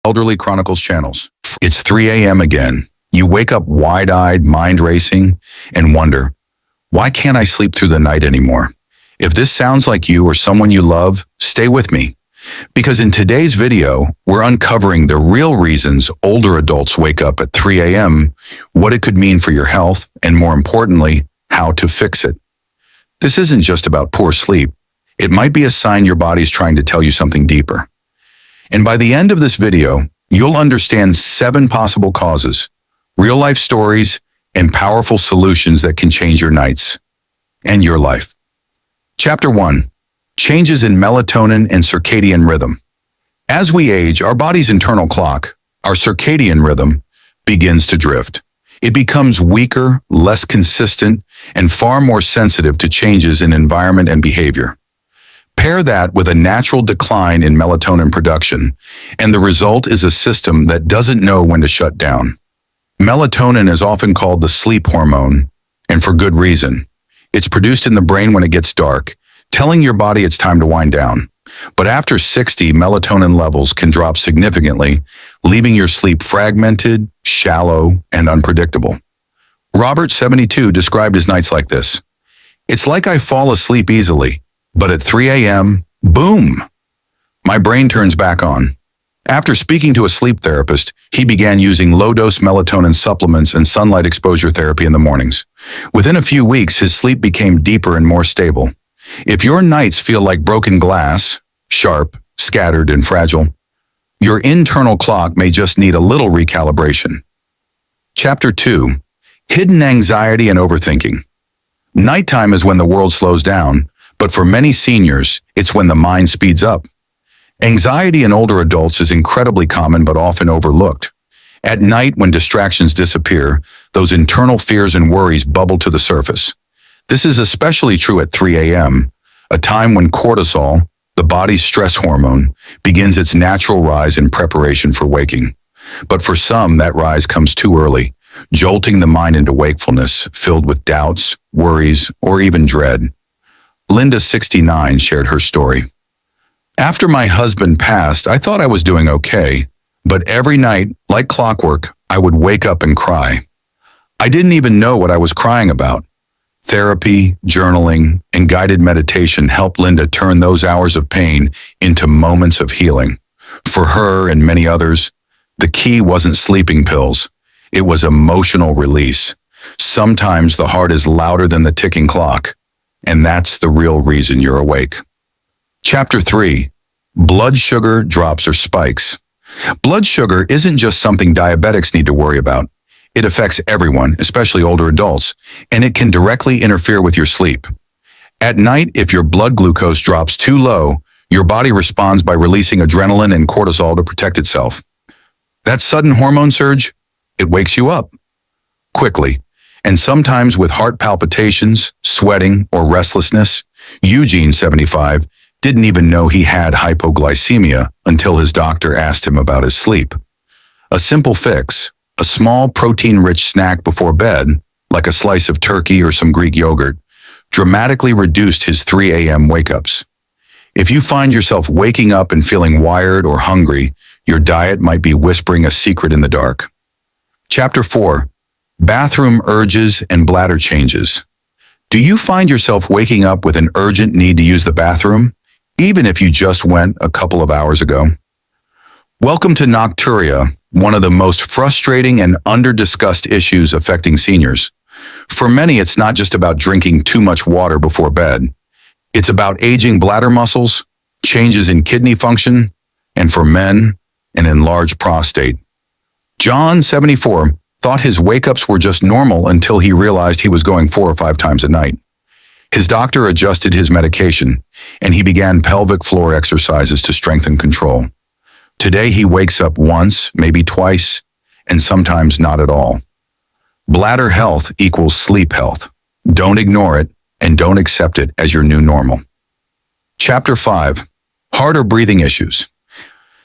Elderly Chronicles channels. It's 3 a.m. again. You wake up wide-eyed, mind racing, and wonder, why can't I sleep through the night anymore? If this sounds like you or someone you love, stay with me. Because in today's video, we're uncovering the real reasons older adults wake up at 3 a.m., what it could mean for your health, and more importantly, how to fix it. This isn't just about poor sleep. It might be a sign your body's trying to tell you something deeper. And by the end of this video, you'll understand 7 possible causes, real-life stories, and powerful solutions that can change your nights and your life. Chapter 1. Changes in melatonin and circadian rhythm. As we age, our body's internal clock, our circadian rhythm, begins to drift. It becomes weaker, less consistent, and far more sensitive to changes in environment and behavior. Pair that with a natural decline in melatonin production, and the result is a system that doesn't know when to shut down. Melatonin is often called the sleep hormone, and for good reason. It's produced in the brain when it gets dark, telling your body it's time to wind down. But after 60, melatonin levels can drop significantly, leaving your sleep fragmented, shallow, and unpredictable. Robert, 72, described his nights like this. It's like I fall asleep easily, but at 3 a.m., boom! My brain turns back on. After speaking to a sleep therapist, he began using low-dose melatonin supplements and sunlight exposure therapy in the mornings. Within a few weeks, his sleep became deeper and more stable. If your nights feel like broken glass, sharp, scattered, and fragile, your internal clock may just need a little recalibration. Chapter 2. Hidden anxiety and overthinking. Nighttime is when the world slows down, but for many seniors, it's when the mind speeds up. Anxiety in older adults is incredibly common but often overlooked. At night, when distractions disappear, those internal fears and worries bubble to the surface. This is especially true at 3 a.m., a time when cortisol, the body's stress hormone, begins its natural rise in preparation for waking. But for some, that rise comes too early, jolting the mind into wakefulness filled with doubts, worries, or even dread. Linda, 69, shared her story. After my husband passed, I thought I was doing okay, but every night, like clockwork, I would wake up and cry. I didn't even know what I was crying about. Therapy, journaling, and guided meditation helped Linda turn those hours of pain into moments of healing. For her and many others, the key wasn't sleeping pills. It was emotional release. Sometimes the heart is louder than the ticking clock, and that's the real reason you're awake. Chapter 3. Blood sugar drops or spikes. Blood sugar isn't just something diabetics need to worry about. It affects everyone, especially older adults, and it can directly interfere with your sleep. At night, if your blood glucose drops too low, your body responds by releasing adrenaline and cortisol to protect itself. That sudden hormone surge, it wakes you up quickly, and sometimes with heart palpitations, sweating, or restlessness. Eugene, 75, didn't even know he had hypoglycemia until his doctor asked him about his sleep. A simple fix, a small protein-rich snack before bed, like a slice of turkey or some Greek yogurt, dramatically reduced his 3 a.m. wake-ups. If you find yourself waking up and feeling wired or hungry, your diet might be whispering a secret in the dark. Chapter 4. Bathroom urges and bladder changes. Do you find yourself waking up with an urgent need to use the bathroom, even if you just went a couple of hours ago? Welcome to nocturia, one of the most frustrating and under-discussed issues affecting seniors. For many, it's not just about drinking too much water before bed. It's about aging bladder muscles, changes in kidney function, and for men, an enlarged prostate. John, 74, thought his wake-ups were just normal until he realized he was going 4 or 5 times a night. His doctor adjusted his medication, and he began pelvic floor exercises to strengthen control. Today, he wakes up once, maybe twice, and sometimes not at all. Bladder health equals sleep health. Don't ignore it, and don't accept it as your new normal. Chapter 5. Heart or breathing issues.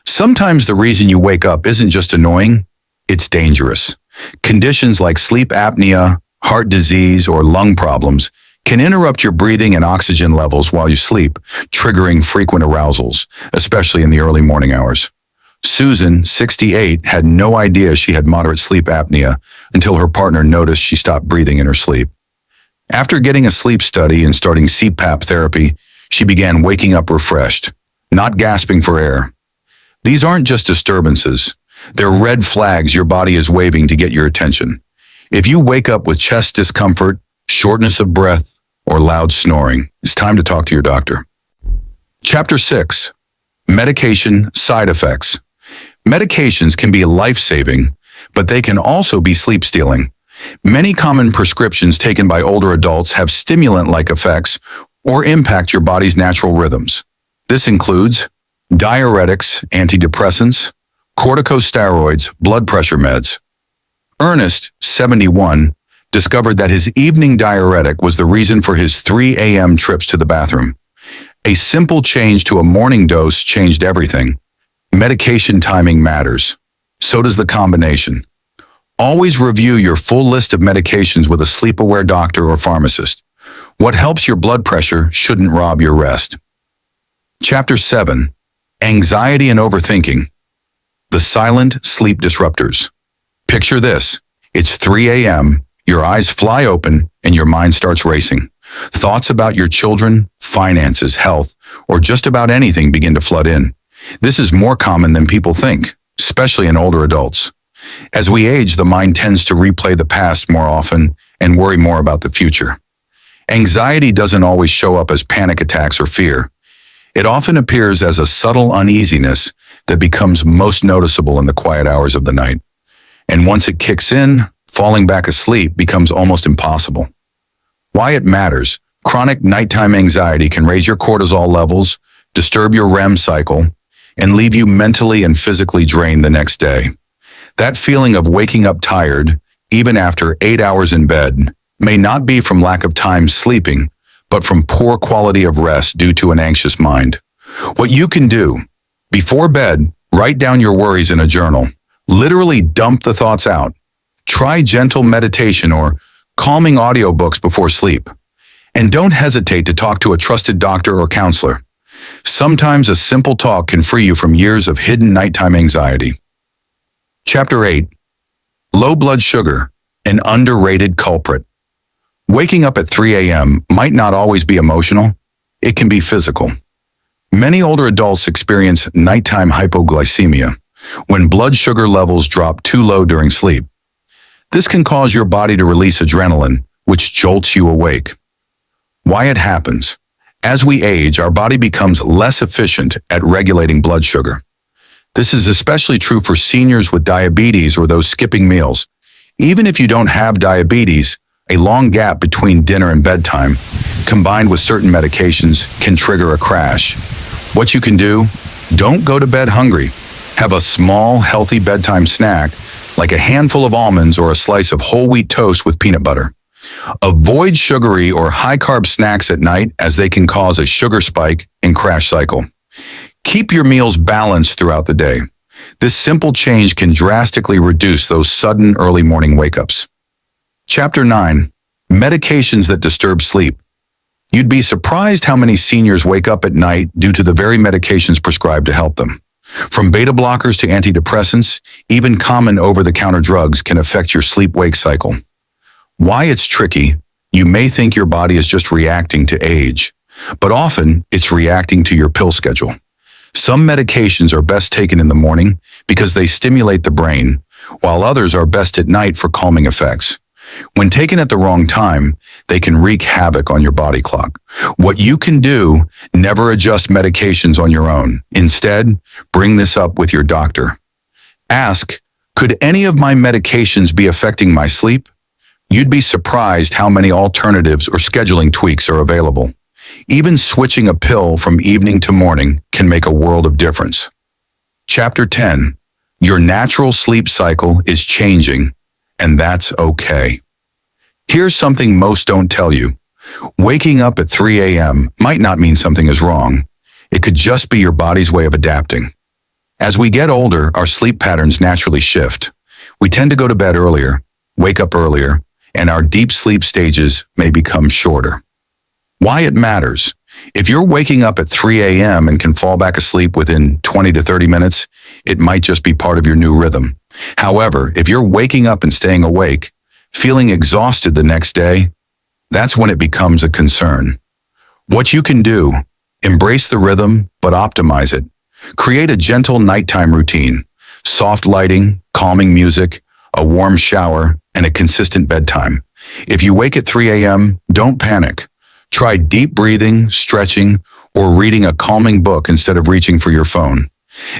Sometimes the reason you wake up isn't just annoying, it's dangerous. Conditions like sleep apnea, heart disease, or lung problems can interrupt your breathing and oxygen levels while you sleep, triggering frequent arousals, especially in the early morning hours. Susan, 68, had no idea she had moderate sleep apnea until her partner noticed she stopped breathing in her sleep. After getting a sleep study and starting CPAP therapy, she began waking up refreshed, not gasping for air. These aren't just disturbances. They're red flags your body is waving to get your attention. If you wake up with chest discomfort, shortness of breath, or loud snoring, it's time to talk to your doctor. Chapter 6. Medication Side Effects. Medications can be life-saving, but they can also be sleep-stealing. Many common prescriptions taken by older adults have stimulant-like effects or impact your body's natural rhythms. This includes diuretics, antidepressants, corticosteroids, blood pressure meds. Ernest, 71, discovered that his evening diuretic was the reason for his 3 a.m. trips to the bathroom. A simple change to a morning dose changed everything. Medication timing matters. So does the combination. Always review your full list of medications with a sleep-aware doctor or pharmacist. What helps your blood pressure shouldn't rob your rest. Chapter 7. Anxiety and Overthinking. The Silent Sleep Disruptors. Picture this. It's 3 a.m., your eyes fly open, and your mind starts racing. Thoughts about your children, finances, health, or just about anything begin to flood in. This is more common than people think, especially in older adults. As we age, the mind tends to replay the past more often and worry more about the future. Anxiety doesn't always show up as panic attacks or fear. It often appears as a subtle uneasiness that becomes most noticeable in the quiet hours of the night. And once it kicks in, falling back asleep becomes almost impossible. Why it matters: chronic nighttime anxiety can raise your cortisol levels, disturb your REM cycle, and leave you mentally and physically drained the next day. That feeling of waking up tired, even after 8 hours in bed, may not be from lack of time sleeping, but from poor quality of rest due to an anxious mind. What you can do: before bed, write down your worries in a journal. Literally dump the thoughts out. Try gentle meditation or calming audiobooks before sleep. And don't hesitate to talk to a trusted doctor or counselor. Sometimes a simple talk can free you from years of hidden nighttime anxiety. Chapter 8. Low blood sugar, an underrated culprit. Waking up at 3 a.m. might not always be emotional. It can be physical. Many older adults experience nighttime hypoglycemia, when blood sugar levels drop too low during sleep. This can cause your body to release adrenaline, which jolts you awake. Why it happens: as we age, our body becomes less efficient at regulating blood sugar. This is especially true for seniors with diabetes or those skipping meals. Even if you don't have diabetes, a long gap between dinner and bedtime, combined with certain medications, can trigger a crash. What you can do: don't go to bed hungry. Have a small, healthy bedtime snack, like a handful of almonds or a slice of whole wheat toast with peanut butter. Avoid sugary or high-carb snacks at night, as they can cause a sugar spike and crash cycle. Keep your meals balanced throughout the day. This simple change can drastically reduce those sudden early morning wake-ups. Chapter 9. Medications that disturb sleep. You'd be surprised how many seniors wake up at night due to the very medications prescribed to help them. From beta blockers to antidepressants, even common over-the-counter drugs can affect your sleep-wake cycle. Why it's tricky: you may think your body is just reacting to age, but often it's reacting to your pill schedule. Some medications are best taken in the morning because they stimulate the brain, while others are best at night for calming effects. When taken at the wrong time, they can wreak havoc on your body clock. What you can do: never adjust medications on your own. Instead, bring this up with your doctor. Ask, could any of my medications be affecting my sleep? You'd be surprised how many alternatives or scheduling tweaks are available. Even switching a pill from evening to morning can make a world of difference. Chapter 10. Your natural sleep cycle is changing, and that's okay. Here's something most don't tell you. Waking up at 3 a.m. might not mean something is wrong. It could just be your body's way of adapting. As we get older, our sleep patterns naturally shift. We tend to go to bed earlier, wake up earlier, and our deep sleep stages may become shorter. Why it matters: if you're waking up at 3 a.m. and can fall back asleep within 20 to 30 minutes, It might just be part of your new rhythm. However, if you're waking up and staying awake, feeling exhausted the next day, that's when it becomes a concern. What you can do: embrace the rhythm, but optimize it. Create a gentle nighttime routine: soft lighting, calming music, a warm shower, and a consistent bedtime. If you wake at 3 a.m., don't panic. Try deep breathing, stretching, or reading a calming book instead of reaching for your phone.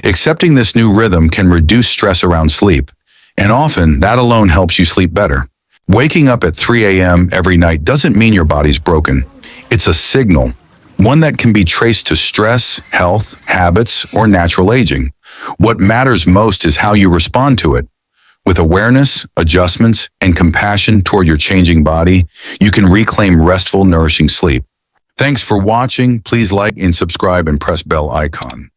Accepting this new rhythm can reduce stress around sleep, and often that alone helps you sleep better. Waking up at 3 a.m. every night doesn't mean your body's broken. It's a signal, one that can be traced to stress, health, habits, or natural aging. What matters most is how you respond to it. With awareness, adjustments, and compassion toward your changing body, you can reclaim restful, nourishing sleep. Thanks for watching. Please like and subscribe and press bell icon.